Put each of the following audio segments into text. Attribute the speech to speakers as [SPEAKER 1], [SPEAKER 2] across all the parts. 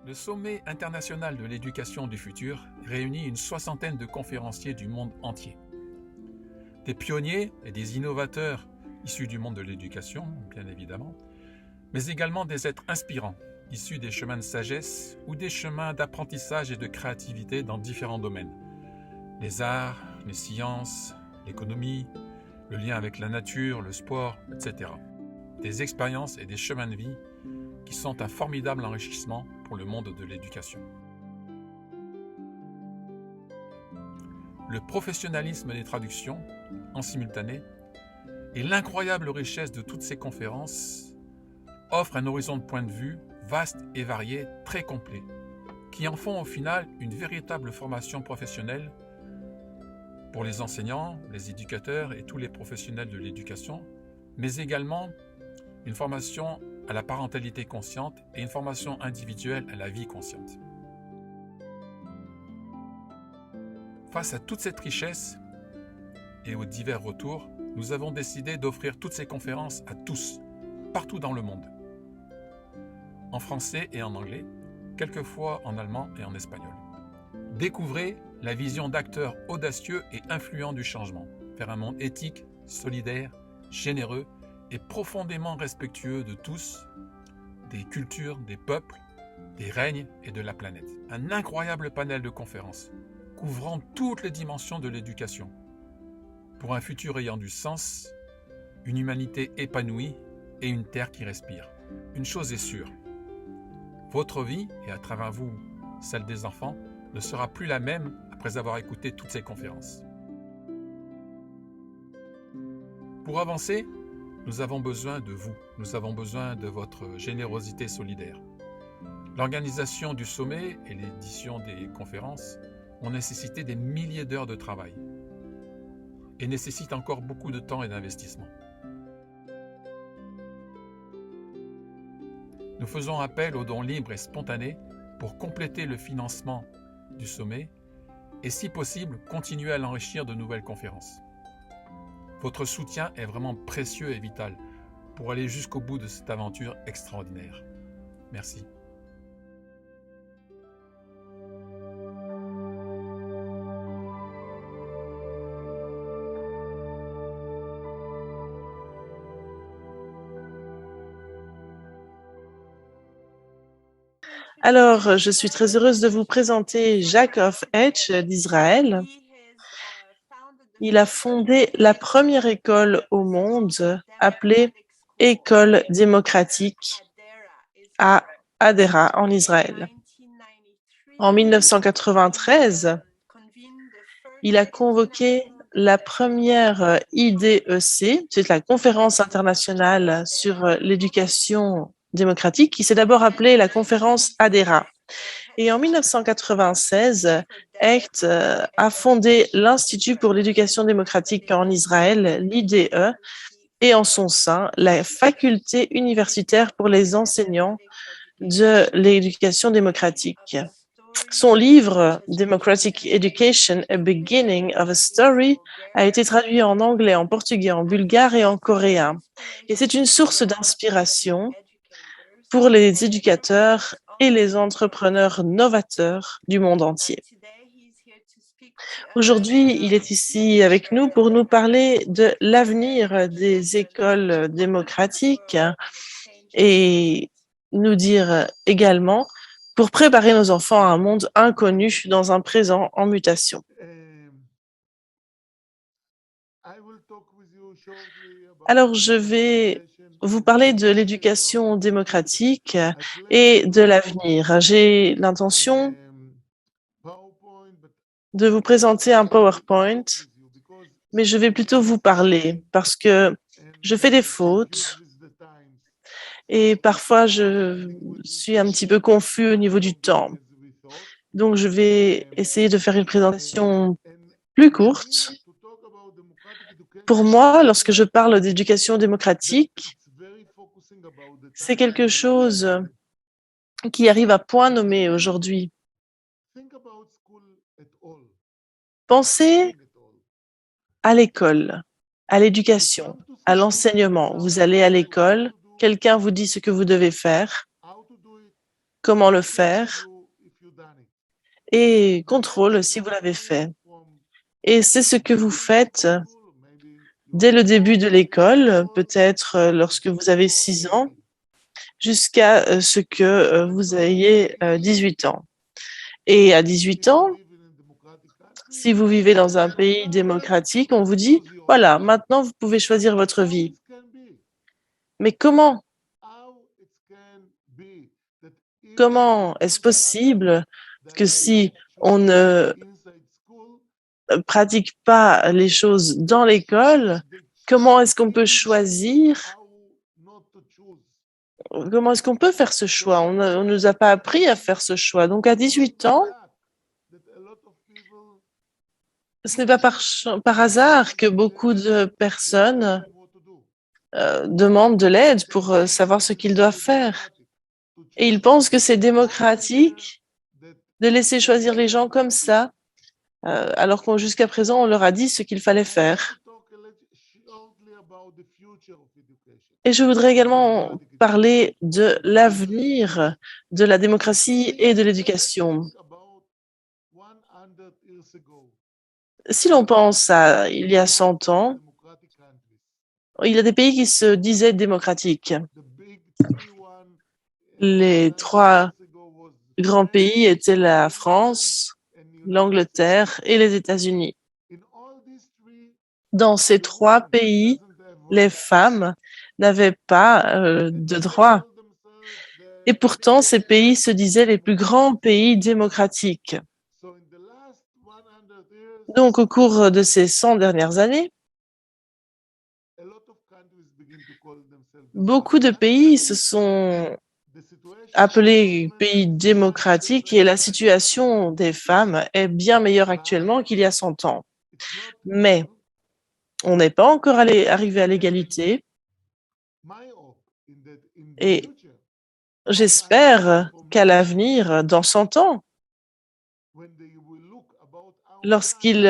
[SPEAKER 1] Le Sommet international de l'éducation du futur réunit une soixantaine de conférenciers du monde entier. Des pionniers et des innovateurs issus du monde de l'éducation, bien évidemment, mais également des êtres inspirants, issus des chemins de sagesse ou des chemins d'apprentissage et de créativité dans différents domaines. Les arts, les sciences, l'économie, le lien avec la nature, le sport, etc. Des expériences et des chemins de vie qui sont un formidable enrichissement pour le monde de l'éducation. Le professionnalisme des traductions, en simultané, et l'incroyable richesse de toutes ces conférences offrent un horizon de point de vue vaste et varié, très complet, qui en font au final une véritable formation professionnelle pour les enseignants, les éducateurs et tous les professionnels de l'éducation, mais également une formation à la parentalité consciente et une formation individuelle à la vie consciente. Face à toute cette richesse et aux divers retours, nous avons décidé d'offrir toutes ces conférences à tous, partout dans le monde, en français et en anglais, quelquefois en allemand et en espagnol. Découvrez la vision d'acteurs audacieux et influents du changement, vers un monde éthique, solidaire, généreux et profondément respectueux de tous, des cultures, des peuples, des règnes et de la planète. Un incroyable panel de conférences, couvrant toutes les dimensions de l'éducation, pour un futur ayant du sens, une humanité épanouie et une terre qui respire. Une chose est sûre, votre vie, et à travers vous, celle des enfants, ne sera plus la même après avoir écouté toutes ces conférences. Pour avancer, nous avons besoin de vous, nous avons besoin de votre générosité solidaire. L'organisation du sommet et l'édition des conférences ont nécessité des milliers d'heures de travail et nécessitent encore beaucoup de temps et d'investissement. Nous faisons appel aux dons libres et spontanés pour compléter le financement du sommet et, si possible, continuer à l'enrichir de nouvelles conférences. Votre soutien est vraiment précieux et vital pour aller jusqu'au bout de cette aventure extraordinaire. Merci.
[SPEAKER 2] Alors, je suis très heureuse de vous présenter Yaakov Etch d'Israël. Il a fondé la première école au monde appelée École démocratique à Hadera en Israël. En 1993, il a convoqué la première IDEC, c'est la conférence internationale sur l'éducation démocratique, qui s'est d'abord appelée la conférence Hadera. Et en 1996, Hecht a fondé l'Institut pour l'éducation démocratique en Israël, l'IDE, et en son sein, la faculté universitaire pour les enseignants de l'éducation démocratique. Son livre Democratic Education, A Beginning of a Story a été traduit en anglais, en portugais, en bulgare et en coréen. Et c'est une source d'inspiration pour les éducateurs et les entrepreneurs novateurs du monde entier. Aujourd'hui, il est ici avec nous pour nous parler de l'avenir des écoles démocratiques et nous dire également pour préparer nos enfants à un monde inconnu dans un présent en mutation. Alors, je vais vous parler de l'éducation démocratique et de l'avenir. J'ai l'intention de vous présenter un PowerPoint, mais je vais plutôt vous parler parce que je fais des fautes et parfois je suis un petit peu confus au niveau du temps. Donc, je vais essayer de faire une présentation plus courte. Pour moi, lorsque je parle d'éducation démocratique, c'est quelque chose qui arrive à point nommé aujourd'hui. Pensez à l'école, à l'éducation, à l'enseignement. Vous allez à l'école, quelqu'un vous dit ce que vous devez faire comment le faire et contrôle si vous l'avez fait. Et c'est ce que vous faites dès le début de l'école, peut-être lorsque vous avez 6 ans, jusqu'à ce que vous ayez 18 ans. Et à 18 ans, si vous vivez dans un pays démocratique, on vous dit, voilà, maintenant vous pouvez choisir votre vie. Mais comment est-ce possible que si on ne pratique pas les choses dans l'école, comment est-ce qu'on peut choisir? Comment est-ce qu'on peut faire ce choix? On ne nous a pas appris à faire ce choix. Donc à 18 ans, ce n'est pas par hasard que beaucoup de personnes demandent de l'aide pour savoir ce qu'ils doivent faire. Et ils pensent que c'est démocratique de laisser choisir les gens comme ça, alors qu'on jusqu'à présent, on leur a dit ce qu'il fallait faire. Et je voudrais également parler de l'avenir de la démocratie et de l'éducation. Si l'on pense à il y a 100 ans, il y a des pays qui se disaient démocratiques. Les 3 grands pays étaient la France, l'Angleterre et les États-Unis. Dans ces 3 pays, les femmes n'avaient pas de droits. Et pourtant, ces pays se disaient les plus grands pays démocratiques. Donc, au cours de ces 100 dernières années, beaucoup de pays se sont appelés pays démocratiques et la situation des femmes est bien meilleure actuellement qu'il y a 100 ans. Mais on n'est pas encore arrivé à l'égalité et j'espère qu'à l'avenir, dans 100 ans, lorsqu'ils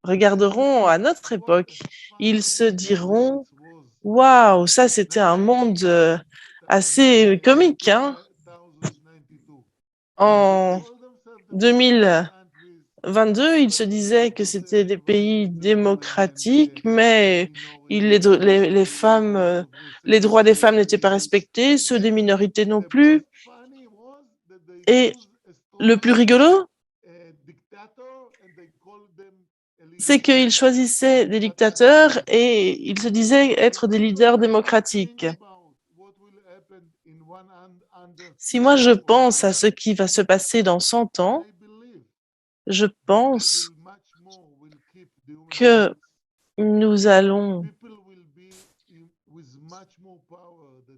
[SPEAKER 2] regarderont à notre époque, ils se diront « Waouh, ça c'était un monde assez comique, hein ?» En 2022, ils se disaient que c'était des pays démocratiques, mais les femmes, les droits des femmes n'étaient pas respectés, ceux des minorités non plus. Et le plus rigolo, c'est qu'ils choisissaient des dictateurs et ils se disaient être des leaders démocratiques. Si moi je pense à ce qui va se passer dans 100 ans, je pense que nous allons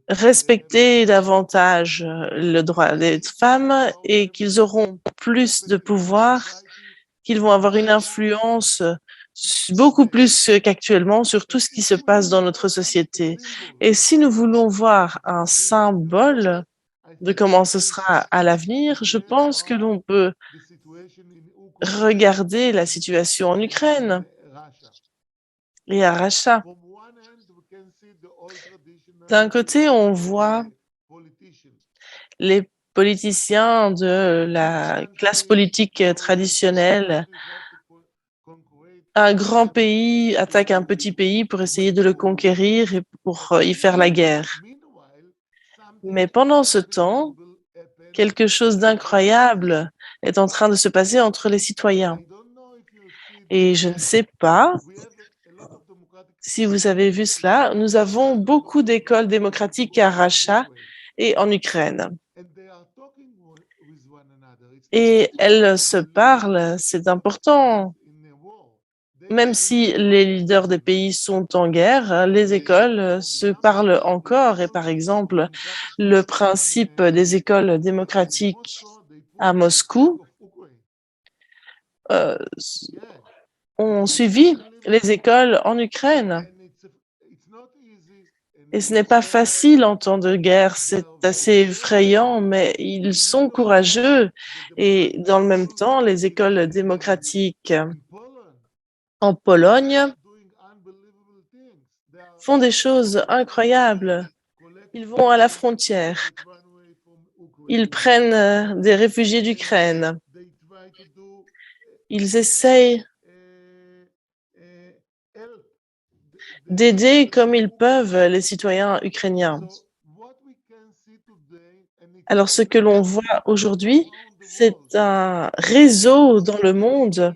[SPEAKER 2] respecter davantage le droit des femmes et qu'ils auront plus de pouvoir, qu'ils vont avoir une influence beaucoup plus qu'actuellement sur tout ce qui se passe dans notre société. Et si nous voulons voir un symbole de comment ce sera à l'avenir, je pense que l'on peut regarder la situation en Ukraine et à Racha. D'un côté, on voit les politiciens de la classe politique traditionnelle. Un grand pays attaque un petit pays pour essayer de le conquérir et pour y faire la guerre. Mais pendant ce temps, quelque chose d'incroyable est en train de se passer entre les citoyens. Et je ne sais pas si vous avez vu cela, nous avons beaucoup d'écoles démocratiques à Racha et en Ukraine. Et elles se parlent, c'est important. Même si les leaders des pays sont en guerre, les écoles se parlent encore. Et par exemple, le principe des écoles démocratiques à Moscou ont suivi les écoles en Ukraine. Et ce n'est pas facile en temps de guerre, c'est assez effrayant, mais ils sont courageux. Et dans le même temps, les écoles démocratiques en Pologne font des choses incroyables. Ils vont à la frontière Ils prennent des réfugiés d'Ukraine. Ils essayent d'aider comme ils peuvent les citoyens ukrainiens. Alors, ce que l'on voit aujourd'hui, c'est un réseau dans le monde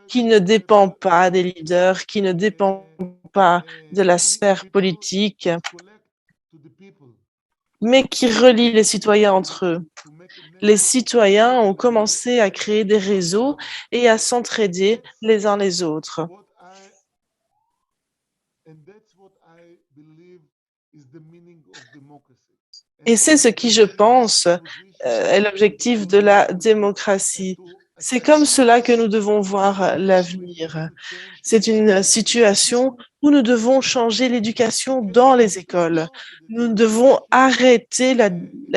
[SPEAKER 2] qui ne dépend pas des leaders, qui ne dépend pas de la sphère politique, mais qui relie les citoyens entre eux. Les citoyens ont commencé à créer des réseaux et à s'entraider les uns les autres. Et c'est ce qui, je pense, est l'objectif de la démocratie. C'est comme cela que nous devons voir l'avenir. C'est une situation où nous devons changer l'éducation dans les écoles. Nous devons arrêter la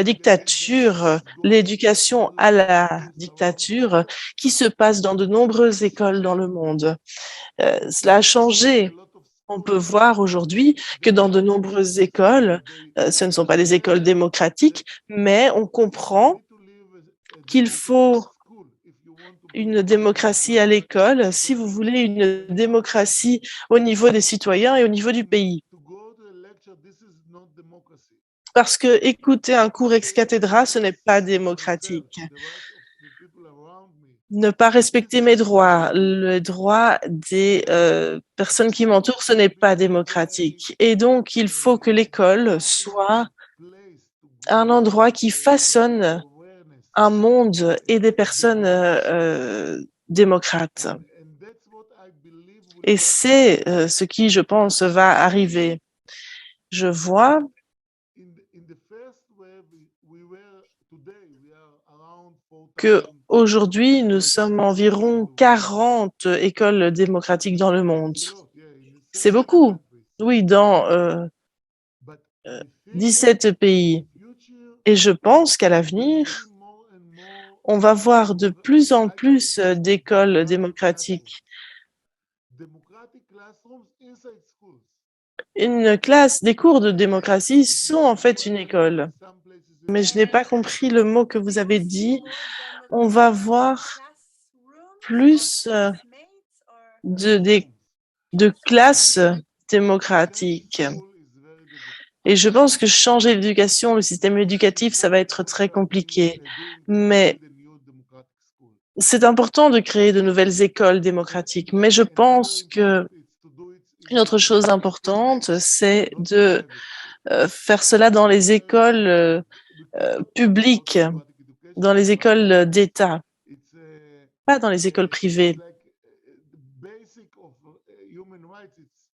[SPEAKER 2] dictature, l'éducation à la dictature qui se passe dans de nombreuses écoles dans le monde. Cela a changé. On peut voir aujourd'hui que dans de nombreuses écoles, ce ne sont pas des écoles démocratiques, mais on comprend qu'il faut une démocratie à l'école si vous voulez une démocratie au niveau des citoyens et au niveau du pays. Parce que écouter un cours ex cathedra, ce n'est pas démocratique. Ne pas respecter mes droits, le droit des personnes qui m'entourent, ce n'est pas démocratique. Et donc, il faut que l'école soit un endroit qui façonne un monde et des personnes démocrates. Et c'est ce qui, je pense, va arriver. Je vois que aujourd'hui, nous sommes environ 40 écoles démocratiques dans le monde. C'est beaucoup. Oui, dans 17 pays. Et je pense qu'à l'avenir, on va voir de plus en plus d'écoles démocratiques. Une classe, des cours de démocratie sont en fait une école. Mais je n'ai pas compris le mot que vous avez dit. On va voir plus de classes démocratiques. Et je pense que changer l'éducation, le système éducatif, ça va être très compliqué. Mais c'est important de créer de nouvelles écoles démocratiques. Mais je pense que une autre chose importante, c'est de faire cela dans les écoles publiques, dans les écoles d'État, pas dans les écoles privées.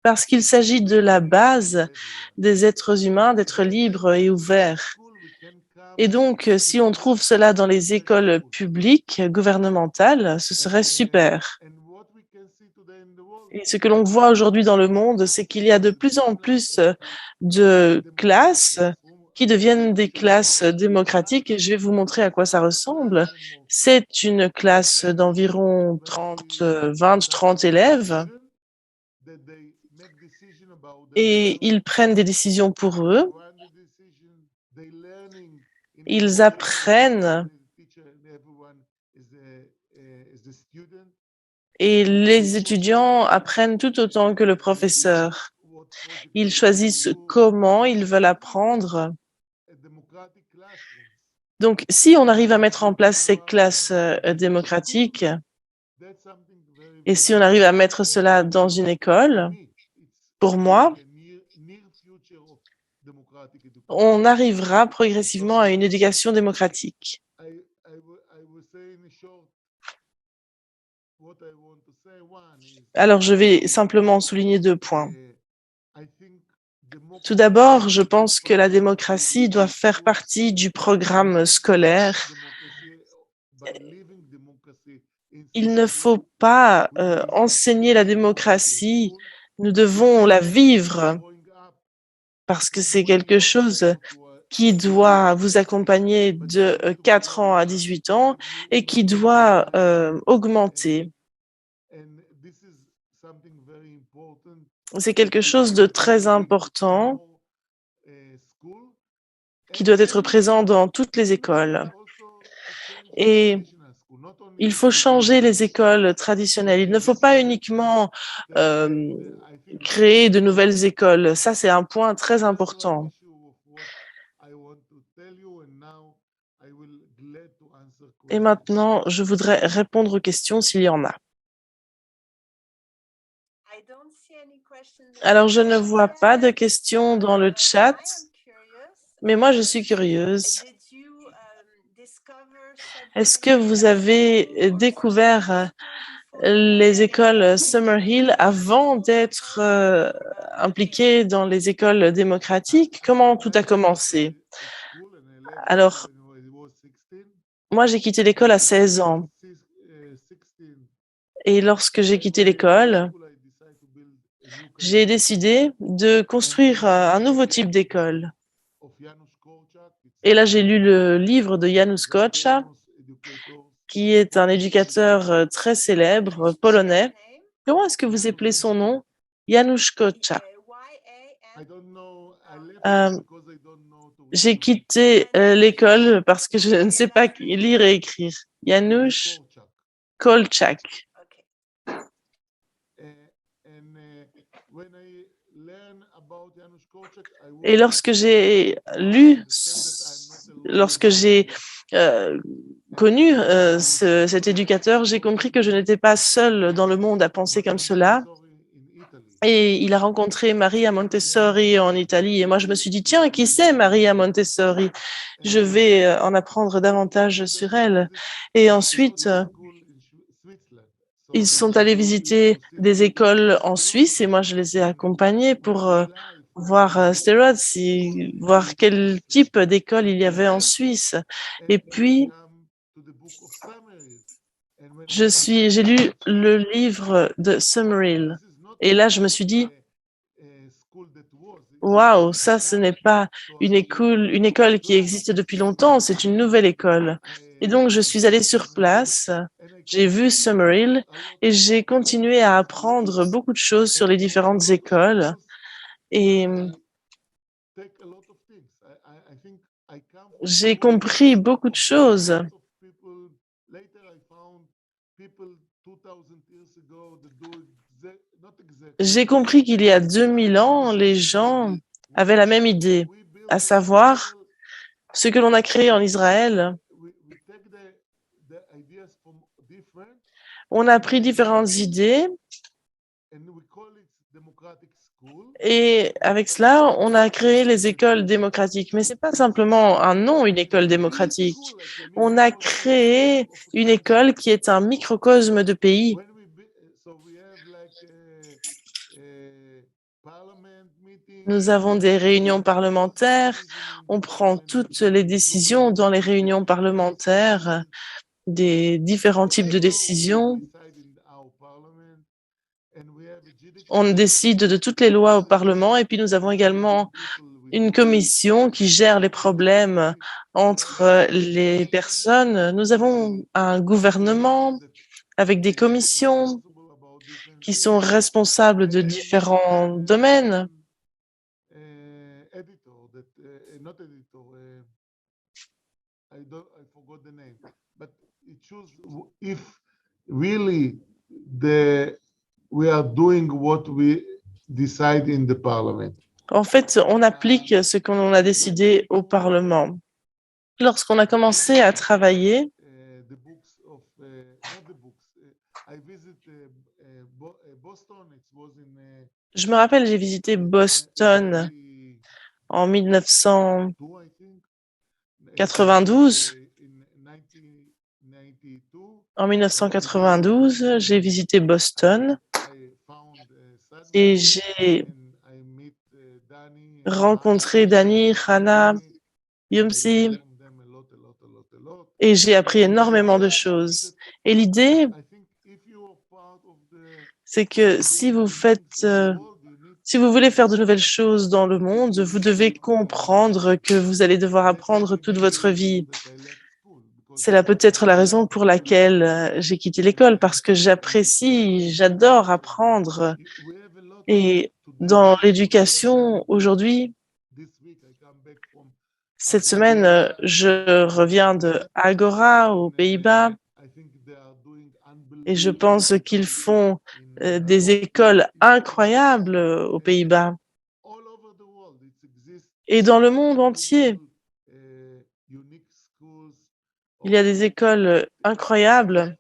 [SPEAKER 2] Parce qu'il s'agit de la base des êtres humains, d'être libres et ouverts. Et donc, si on trouve cela dans les écoles publiques, gouvernementales, ce serait super. Et ce que l'on voit aujourd'hui dans le monde, c'est qu'il y a de plus en plus de classes qui deviennent des classes démocratiques. Et je vais vous montrer à quoi ça ressemble. C'est une classe d'environ 20, 30 élèves. Et ils prennent des décisions pour eux. Ils apprennent et les étudiants apprennent tout autant que le professeur. Ils choisissent comment ils veulent apprendre. Donc, si on arrive à mettre en place ces classes démocratiques et si on arrive à mettre cela dans une école, pour moi, on arrivera progressivement à une éducation démocratique. Alors, je vais simplement souligner 2 points. Tout d'abord, je pense que la démocratie doit faire partie du programme scolaire. Il ne faut pas enseigner la démocratie, nous devons la vivre parce que c'est quelque chose qui doit vous accompagner de 4 ans à 18 ans et qui doit augmenter. C'est quelque chose de très important. qui doit être présent dans toutes les écoles. Et il faut changer les écoles traditionnelles. Il ne faut pas uniquement créer de nouvelles écoles. Ça, c'est un point très important. Et maintenant, je voudrais répondre aux questions s'il y en a. Alors, je ne vois pas de questions dans le chat, mais moi, je suis curieuse. Est-ce que vous avez découvert les écoles Summerhill avant d'être impliqué dans les écoles démocratiques? Comment tout a commencé? Alors, moi, j'ai quitté l'école à 16 ans. Et lorsque j'ai quitté l'école, j'ai décidé de construire un nouveau type d'école. Et là, j'ai lu le livre de Janusz Korczak, qui est un éducateur très célèbre, polonais. Comment est-ce que vous appelez son nom? Janusz Korczak. J'ai quitté l'école parce que je ne sais pas lire et écrire. Janusz Korczak. Et lorsque j'ai connu cet éducateur, j'ai compris que je n'étais pas seule dans le monde à penser comme cela. Et il a rencontré Maria Montessori en Italie. Et moi, je me suis dit, tiens, qui c'est Maria Montessori? Je vais en apprendre davantage sur elle. Et ensuite, ils sont allés visiter des écoles en Suisse et moi, je les ai accompagnés pour voir Sderot, voir quel type d'école il y avait en Suisse. Et puis, j'ai lu le livre de Summerhill. Et là, je me suis dit, waouh, ça, ce n'est pas une école qui existe depuis longtemps, c'est une nouvelle école. Et donc, je suis allée sur place, j'ai vu Summerhill et j'ai continué à apprendre beaucoup de choses sur les différentes écoles. Et j'ai compris beaucoup de choses. J'ai compris qu'il y a 2000 ans, les gens avaient la même idée, à savoir ce que l'on a créé en Israël. On a pris différentes idées et avec cela, on a créé les écoles démocratiques. Mais ce n'est pas simplement un nom, une école démocratique. On a créé une école qui est un microcosme de pays. Nous avons des réunions parlementaires, on prend toutes les décisions dans les réunions parlementaires, des différents types de décisions. On décide de toutes les lois au Parlement et puis nous avons également une commission qui gère les problèmes entre les personnes. Nous avons un gouvernement avec des commissions qui sont responsables de différents domaines. En fait, on applique ce qu'on a décidé au Parlement. Lorsqu'on a commencé à travailler, je me rappelle, j'ai visité Boston en 1992. En 1992, j'ai visité Boston et j'ai rencontré Danny, Hannah, Yumsi et j'ai appris énormément de choses. Et l'idée, c'est que si vous voulez faire de nouvelles choses dans le monde, vous devez comprendre que vous allez devoir apprendre toute votre vie. C'est là peut-être la raison pour laquelle j'ai quitté l'école, parce que j'adore apprendre. Et dans l'éducation aujourd'hui, Cette semaine, je reviens de Agora aux Pays-Bas et je pense qu'ils font des écoles incroyables aux Pays-Bas et dans le monde entier. Il y a des écoles incroyables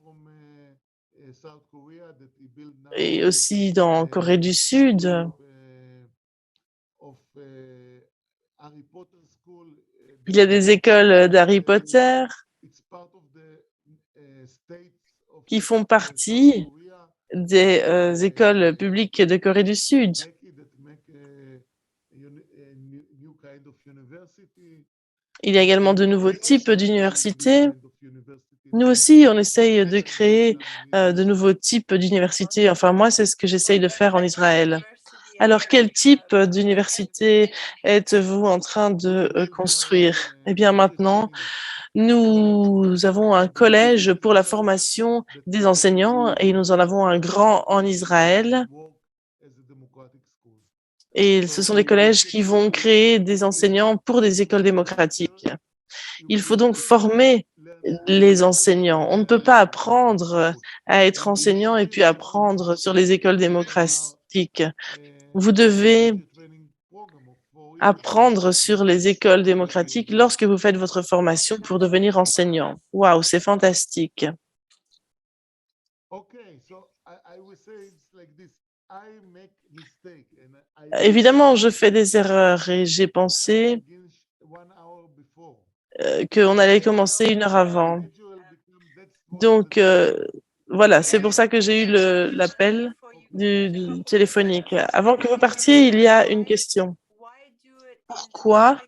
[SPEAKER 2] et aussi dans Corée du Sud. Il y a des écoles d'Harry Potter qui font partie des écoles publiques de Corée du Sud. Il y a également de nouveaux types d'universités. Nous aussi, on essaye de créer de nouveaux types d'universités. Enfin, moi, c'est ce que j'essaye de faire en Israël. Alors, quel type d'université êtes-vous en train de construire? Eh bien, maintenant, nous avons un collège pour la formation des enseignants et nous en avons un grand en Israël. Et ce sont des collèges qui vont créer des enseignants pour des écoles démocratiques. Il faut donc former les enseignants. On ne peut pas apprendre à être enseignant et puis apprendre sur les écoles démocratiques. Vous devez apprendre sur les écoles démocratiques lorsque vous faites votre formation pour devenir enseignant. Waouh, c'est fantastique. Évidemment, je fais des erreurs et j'ai pensé qu'on allait commencer 1 heure avant. Donc, voilà, c'est pour ça que j'ai eu l'appel du téléphonique. Avant que vous partiez, il y a une question. Pourquoi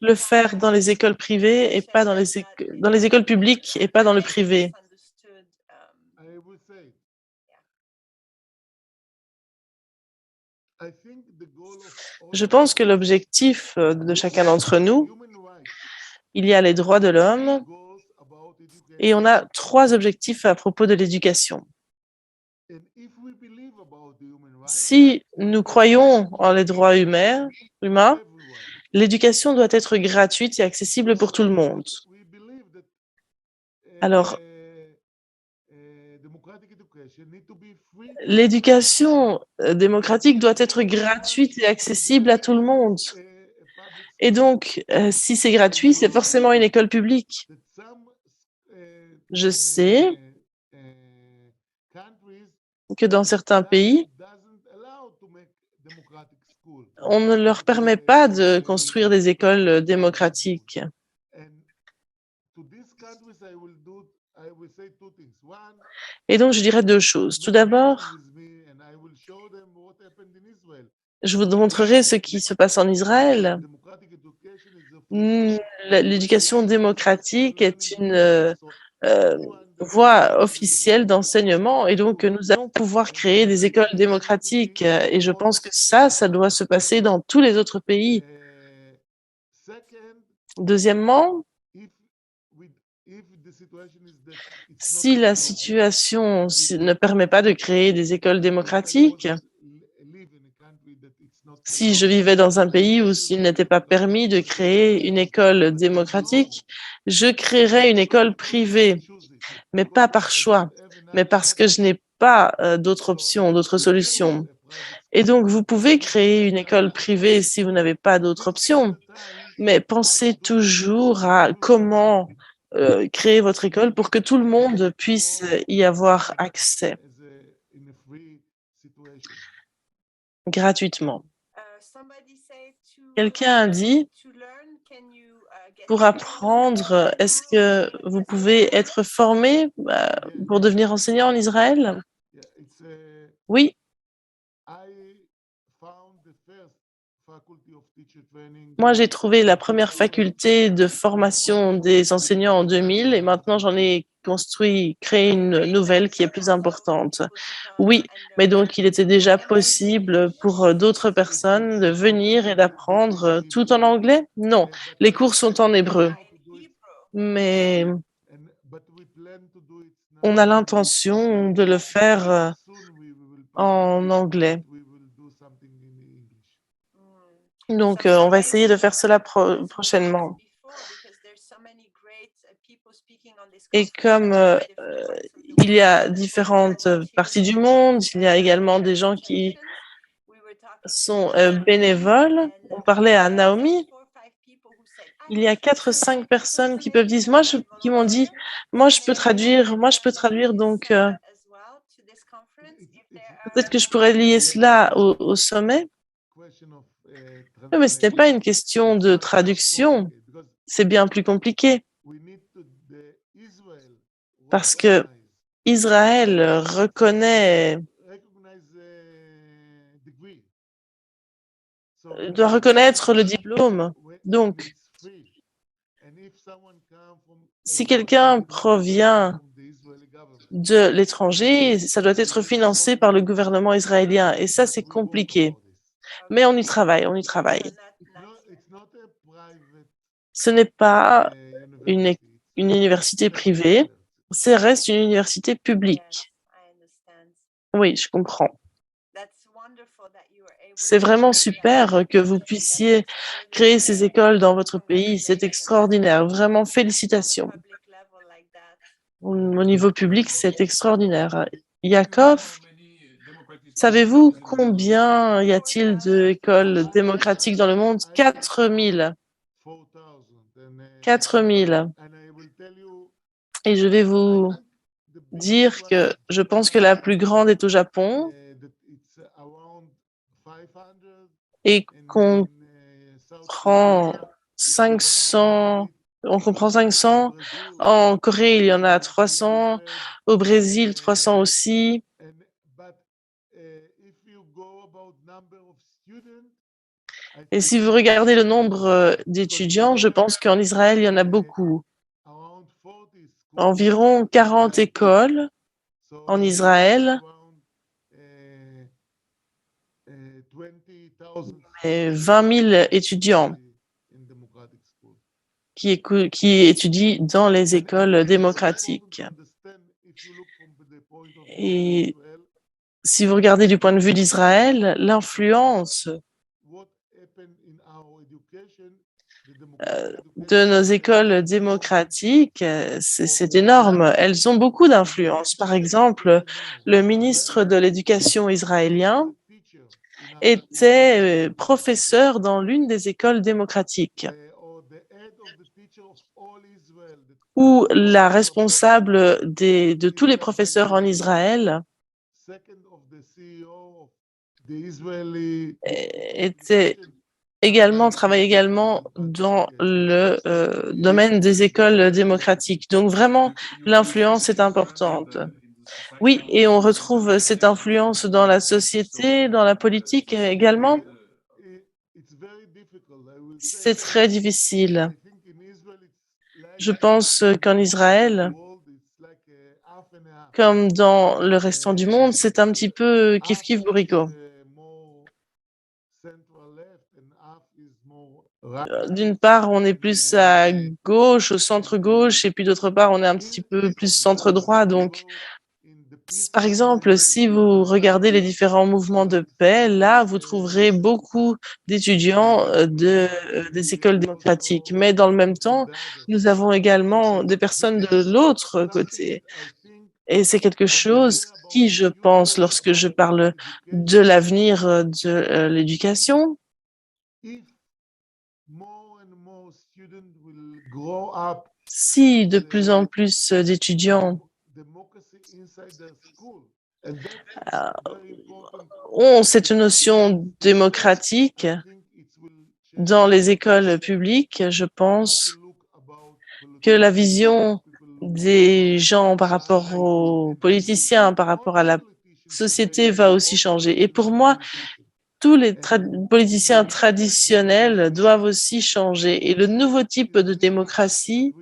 [SPEAKER 2] le faire dans les écoles privées et pas dans les écoles publiques et pas dans le privé? Je pense que l'objectif de chacun d'entre nous, il y a les droits de l'homme et on a 3 objectifs à propos de l'éducation. Si nous croyons en les droits humains, l'éducation doit être gratuite et accessible pour tout le monde. Alors, l'éducation démocratique doit être gratuite et accessible à tout le monde. Et donc, si c'est gratuit, c'est forcément une école publique. Je sais que dans certains pays, on ne leur permet pas de construire des écoles démocratiques. Et donc, je dirais 2 choses. Tout d'abord, je vous montrerai ce qui se passe en Israël. L'éducation démocratique est une voie officielle d'enseignement et donc nous allons pouvoir créer des écoles démocratiques et je pense que ça doit se passer dans tous les autres pays. Deuxièmement, si la situation ne permet pas de créer des écoles démocratiques, si je vivais dans un pays où il n'était pas permis de créer une école démocratique, je créerais une école privée, mais pas par choix, mais parce que je n'ai pas d'autre option, d'autre solution. Et donc, vous pouvez créer une école privée si vous n'avez pas d'autre option, mais pensez toujours à comment créer votre école pour que tout le monde puisse y avoir accès gratuitement. Quelqu'un a dit, pour apprendre, est-ce que vous pouvez être formé pour devenir enseignant en Israël? Oui. Moi, j'ai trouvé la première faculté de formation des enseignants en 2000 et maintenant j'en ai créé une nouvelle qui est plus importante. Oui, mais donc il était déjà possible pour d'autres personnes de venir et d'apprendre tout en anglais? Non, les cours sont en hébreu, mais on a l'intention de le faire en anglais. Donc, on va essayer de faire cela prochainement. Et comme il y a différentes parties du monde, il y a également des gens qui sont bénévoles. On parlait à Naomi. Il y a 4 ou 5 personnes qui peuvent dire, qui m'ont dit, moi je peux traduire, donc peut-être que je pourrais lier cela au sommet. Non, mais ce n'est pas une question de traduction, c'est bien plus compliqué parce que Israël doit reconnaître le diplôme. Donc, si quelqu'un provient de l'étranger, ça doit être financé par le gouvernement israélien. Et ça, c'est compliqué. Mais on y travaille, on y travaille. Ce n'est pas une université privée, ça reste une université publique. Oui, je comprends. C'est vraiment super que vous puissiez créer ces écoles dans votre pays. C'est extraordinaire. Vraiment, félicitations. Au niveau public, c'est extraordinaire. Yaakov, savez-vous combien y a-t-il d'écoles démocratiques dans le monde? 4000. 4000. Et je vais vous dire que je pense que la plus grande est au Japon et qu'on prend 500. On comprend 500. En Corée, il y en a 300. Au Brésil, 300 aussi. Et si vous regardez le nombre d'étudiants, je pense qu'en Israël, il y en a beaucoup. Environ 40 écoles en Israël et 20 000 étudiants qui étudient dans les écoles démocratiques. Et si vous regardez du point de vue d'Israël, l'influence de nos écoles démocratiques, c'est énorme. Elles ont beaucoup d'influence. Par exemple, le ministre de l'Éducation israélien était professeur dans l'une des écoles démocratiques, ou la responsable de tous les professeurs en Israël travaille également dans le domaine des écoles démocratiques. Donc vraiment, l'influence est importante. Oui, et on retrouve cette influence dans la société, dans la politique également. C'est très difficile. Je pense qu'en Israël, comme dans le restant du monde, c'est un petit peu kiff-kiff bourrico. D'une part, on est plus à gauche, au centre-gauche, et puis d'autre part, on est un petit peu plus centre-droit. Donc, par exemple, si vous regardez les différents mouvements de paix, là, vous trouverez beaucoup d'étudiants des écoles démocratiques. Mais dans le même temps, nous avons également des personnes de l'autre côté. Et c'est quelque chose qui, je pense, lorsque je parle de l'avenir de l'éducation, si de plus en plus d'étudiants ont cette notion démocratique dans les écoles publiques, je pense que la vision des gens par rapport aux politiciens, par rapport à la société va aussi changer. Et pour moi, tous les politiciens traditionnels doivent aussi changer. Et le nouveau type de démocratie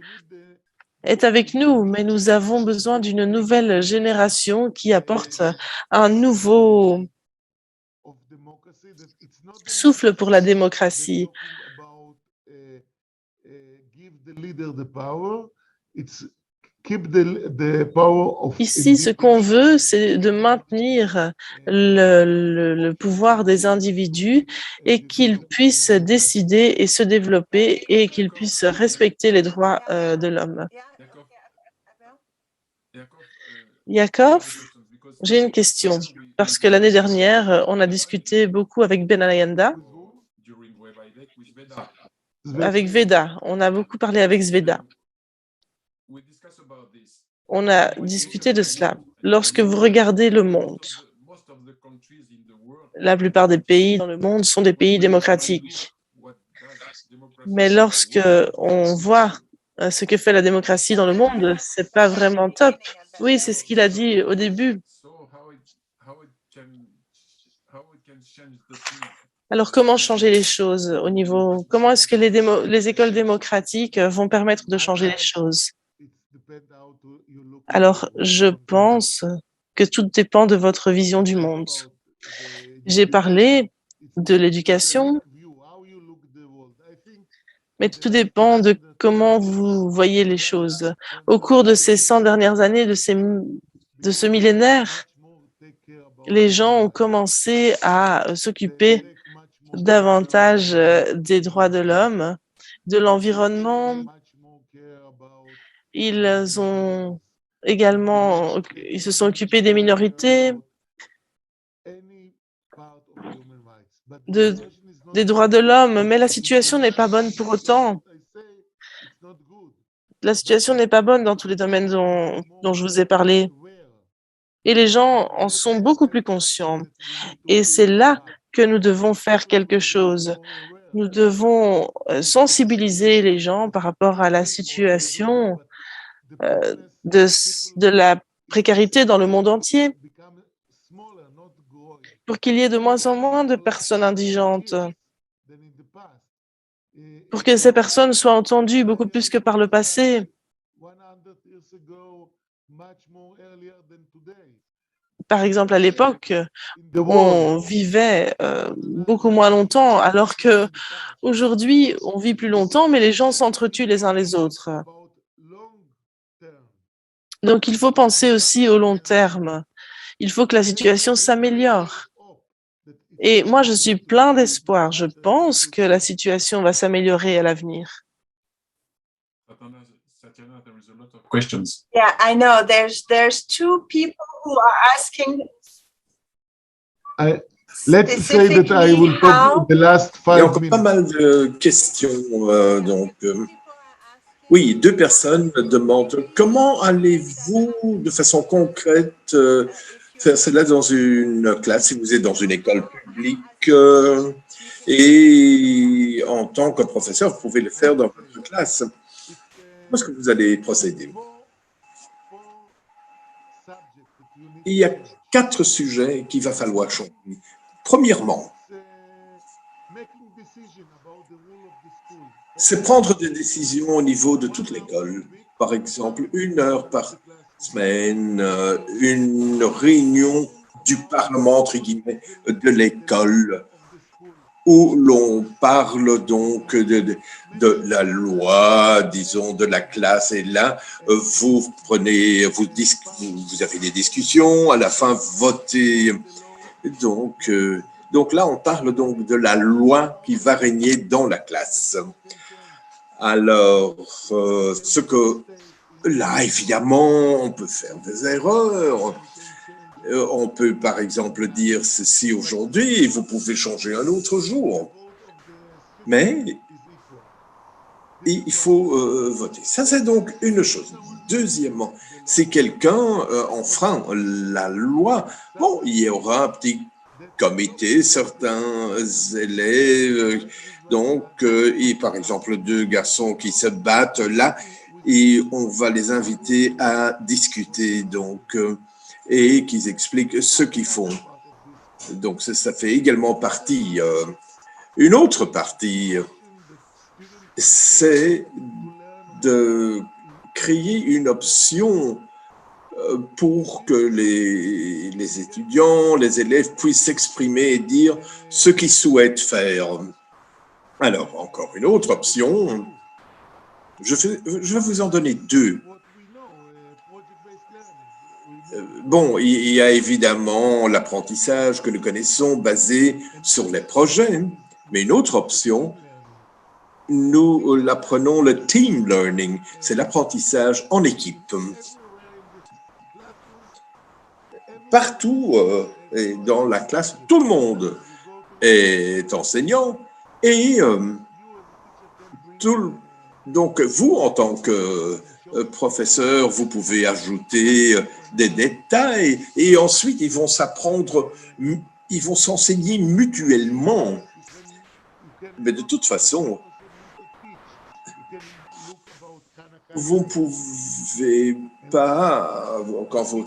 [SPEAKER 2] est avec nous, mais nous avons besoin d'une nouvelle génération qui apporte un nouveau souffle pour la démocratie. Ici, ce qu'on veut, c'est de maintenir le pouvoir des individus et qu'ils puissent décider et se développer et qu'ils puissent respecter les droits de l'homme. Yaakov, j'ai une question, parce que l'année dernière, on a discuté beaucoup avec Ben Alayanda, avec Veda. On a beaucoup parlé avec Zveda. On a discuté de cela. Lorsque vous regardez le monde, la plupart des pays dans le monde sont des pays démocratiques. Mais lorsque on voit ce que fait la démocratie dans le monde, c'est pas vraiment top. Oui, c'est ce qu'il a dit au début. Alors, comment changer les choses au niveau... Comment est-ce que les écoles démocratiques vont permettre de changer les choses? Alors, je pense que tout dépend de votre vision du monde. J'ai parlé de l'éducation, mais tout dépend de comment vous voyez les choses. Au cours de ces 100 dernières années, de ce millénaire, les gens ont commencé à s'occuper davantage des droits de l'homme, de l'environnement. Ils se sont occupés des minorités, des droits de l'homme, mais la situation n'est pas bonne pour autant. La situation n'est pas bonne dans tous les domaines dont je vous ai parlé. Et les gens en sont beaucoup plus conscients. Et c'est là que nous devons faire quelque chose. Nous devons sensibiliser les gens par rapport à la situation de la précarité dans le monde entier pour qu'il y ait de moins en moins de personnes indigentes, pour que ces personnes soient entendues beaucoup plus que par le passé. Par exemple, à l'époque, on vivait beaucoup moins longtemps, alors que aujourd'hui, on vit plus longtemps, mais les gens s'entretuent les uns les autres. Donc, il faut penser aussi au long terme. Il faut que la situation s'améliore. Et moi, je suis plein d'espoir. Je pense que la situation va s'améliorer à l'avenir.
[SPEAKER 3] Yeah, I know. There's two people who are asking.
[SPEAKER 4] Let's say that I will talk the last
[SPEAKER 5] Il y a
[SPEAKER 4] 5
[SPEAKER 5] encore pas
[SPEAKER 4] minutes.
[SPEAKER 5] mal de questions. Oui, deux personnes demandent comment allez-vous de façon concrète faire cela dans une classe, si vous êtes dans une école publique et en tant que professeur, vous pouvez le faire dans votre classe. Comment est-ce que vous allez procéder? Il y a 4 sujets qu'il va falloir changer. Premièrement, c'est prendre des décisions au niveau de toute l'école. Par exemple, 1 heure par semaine, une réunion du Parlement, entre guillemets, de l'école, où l'on parle donc de la loi, disons, de la classe. Et là, vous avez des discussions, à la fin, votez. Donc là, on parle donc de la loi qui va régner dans la classe. Alors, là, évidemment, on peut faire des erreurs. On peut, par exemple, dire ceci aujourd'hui et vous pouvez changer un autre jour. Mais il faut voter. Ça, c'est donc une chose. Deuxièmement, si quelqu'un enfreint la loi, bon, il y aura un petit comité, certains élèves, et par exemple 2 garçons qui se battent là, et on va les inviter à discuter, et qu'ils expliquent ce qu'ils font. Donc ça fait également partie. Une autre partie, c'est de créer une option pour que les étudiants, les élèves puissent s'exprimer et dire ce qu'ils souhaitent faire. Alors, encore une autre option, je vais vous en donner 2. Bon, il y a évidemment l'apprentissage que nous connaissons basé sur les projets, mais une autre option, nous l'apprenons le team learning, c'est l'apprentissage en équipe. Partout dans la classe, tout le monde est enseignant et donc vous, en tant que professeur, vous pouvez ajouter des détails et ensuite ils vont s'enseigner mutuellement. Mais de toute façon, vous ne pouvez pas, quand vous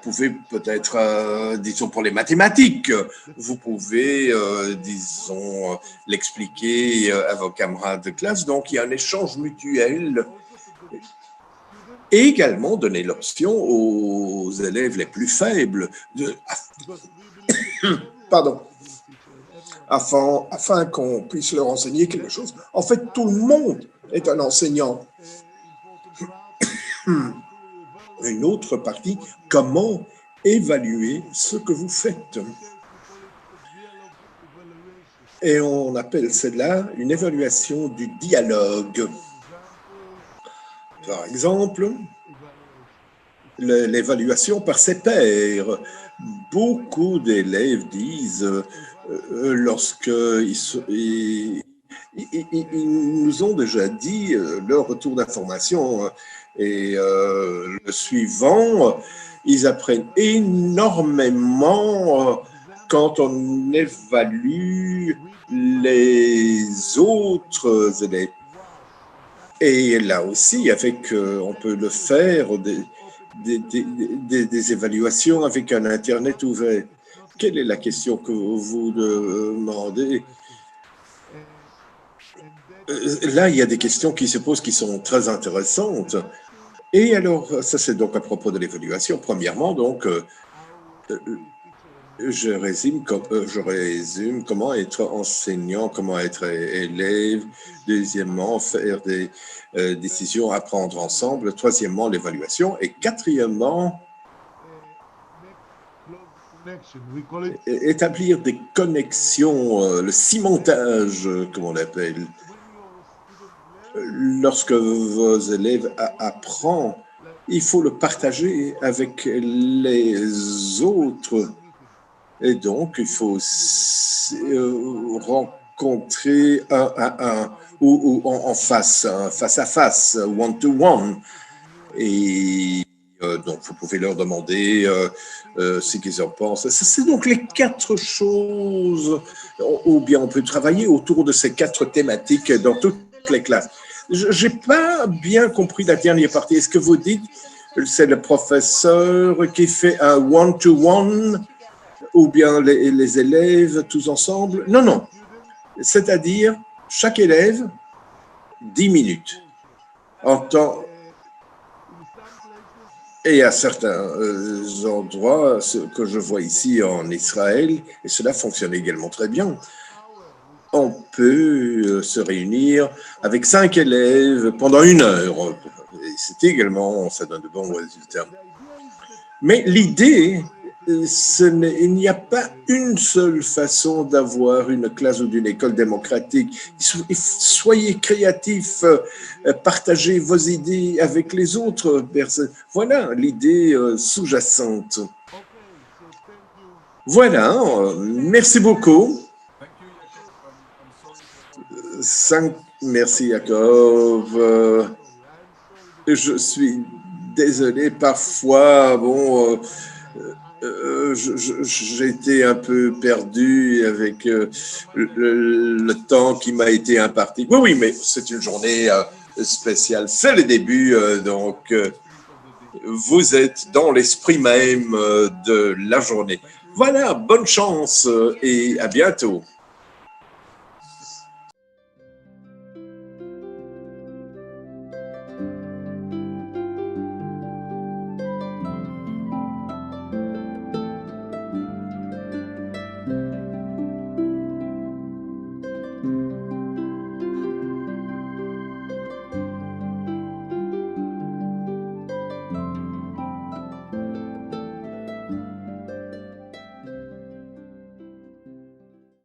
[SPEAKER 5] pouvez peut-être, disons pour les mathématiques, vous pouvez, disons, l'expliquer à vos camarades de classe. Donc, il y a un échange mutuel et également donner l'option aux élèves les plus faibles afin qu'on puisse leur enseigner quelque chose. En fait, tout le monde est un enseignant. Une autre partie, comment évaluer ce que vous faites. Et on appelle cela une évaluation du dialogue. Par exemple, l'évaluation par ses pairs. Beaucoup d'élèves disent, lorsqu'ils nous ont déjà dit leur retour d'information, et le suivant, ils apprennent énormément quand on évalue les autres élèves. Et là aussi, on peut le faire, des évaluations avec un Internet ouvert. Quelle est la question que vous demandez? Là, il y a des questions qui se posent qui sont très intéressantes. Et alors, ça c'est donc à propos de l'évaluation. Premièrement, donc, je résume comment être enseignant, comment être élève. Deuxièmement, faire des décisions, apprendre ensemble. Troisièmement, l'évaluation. Et quatrièmement, établir des connexions, le cimentage, comme on l'appelle. Lorsque vos élèves apprennent, il faut le partager avec les autres. Et donc, il faut rencontrer un à un ou en face à face, one-to-one. Et donc, vous pouvez leur demander ce qu'ils en pensent. C'est donc les 4 choses, ou bien on peut travailler autour de ces 4 thématiques dans toutes les classes. Je n'ai pas bien compris la dernière partie. Est-ce que vous dites c'est le professeur qui fait un one-to-one ou bien les élèves tous ensemble? Non. C'est-à-dire chaque élève, 10 minutes. Et à certains endroits, ce que je vois ici en Israël, et cela fonctionne également très bien, on peut se réunir avec 5 élèves pendant 1 heure. Et c'est également, ça donne de bons résultats. Mais l'idée, il n'y a pas une seule façon d'avoir une classe ou d'une école démocratique. Soyez créatifs, partagez vos idées avec les autres personnes. Voilà l'idée sous-jacente. Voilà, merci beaucoup. Merci Jacob. Je suis désolé, parfois, j'ai été un peu perdu avec le temps qui m'a été imparti. Oui, mais c'est une journée spéciale, c'est le début, donc vous êtes dans l'esprit même de la journée. Voilà, bonne chance et à bientôt.